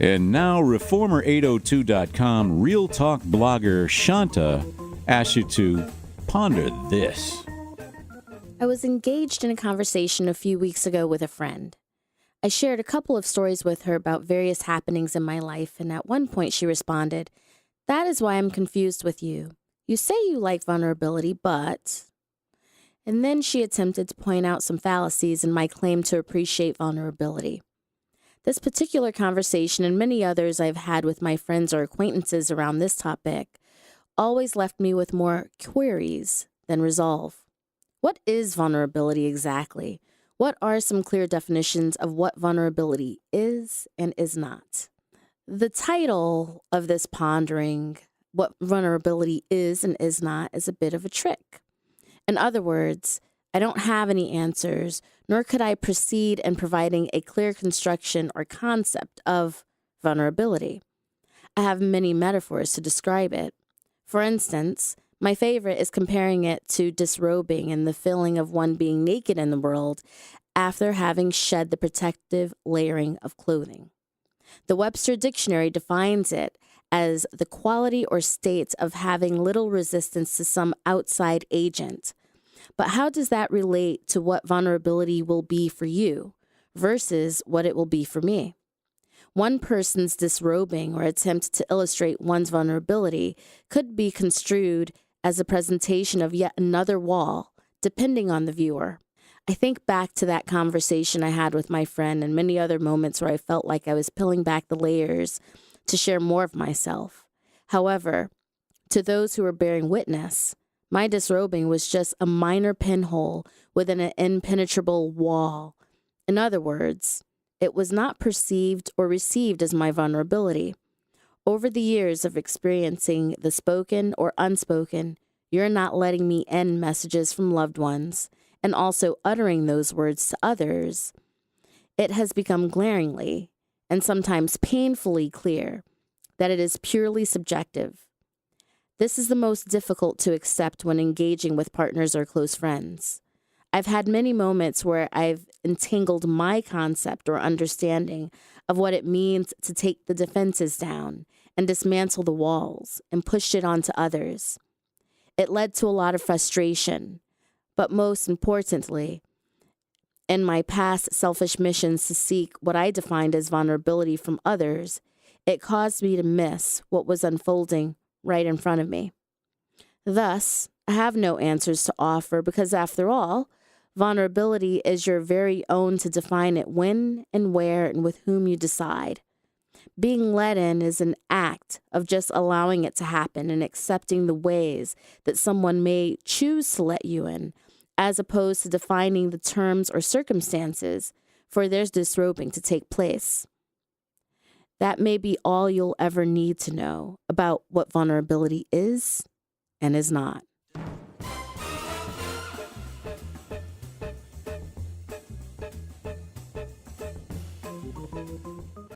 And now, Reformer802.com Real Talk blogger Shanta asks you to ponder this. I was engaged in a conversation a few weeks ago with a friend. I shared a couple of stories with her about various happenings in my life, and at one point she responded, "That is why I'm confused with you. You say you like vulnerability, but..." And then she attempted to point out some fallacies in my claim to appreciate vulnerability. This particular conversation and many others I've had with my friends or acquaintances around this topic always left me with more queries than resolve. What is vulnerability exactly? What are some clear definitions of what vulnerability is and is not? The title of this pondering, what vulnerability is and is not, is a bit of a trick. In other words, I don't have any answers, nor could I proceed in providing a clear construction or concept of vulnerability. I have many metaphors to describe it. For instance, my favorite is comparing it to disrobing and the feeling of one being naked in the world after having shed the protective layering of clothing. The Webster Dictionary defines it as the quality or state of having little resistance to some outside agent. But how does that relate to what vulnerability will be for you versus what it will be for me? One person's disrobing or attempt to illustrate one's vulnerability could be construed as a presentation of yet another wall, depending on the viewer. I think back to that conversation I had with my friend and many other moments where I felt like I was peeling back the layers to share more of myself. However, to those who were bearing witness, my disrobing was just a minor pinhole within an impenetrable wall. In other words, it was not perceived or received as my vulnerability. Over the years of experiencing the spoken or unspoken, "you're not letting me in" messages from loved ones, and also uttering those words to others, it has become glaringly and sometimes painfully clear that it is purely subjective. This is the most difficult to accept when engaging with partners or close friends. I've had many moments where I've entangled my concept or understanding of what it means to take the defenses down and dismantle the walls and pushed it onto others. It led to a lot of frustration, but most importantly, in my past selfish missions to seek what I defined as vulnerability from others, it caused me to miss what was unfolding right in front of me. Thus, I have no answers to offer because, after all, vulnerability is your very own to define it when and where and with whom you decide. Being let in is an act of just allowing it to happen and accepting the ways that someone may choose to let you in, as opposed to defining the terms or circumstances for their disrobing to take place. That may be all you'll ever need to know about what vulnerability is and is not.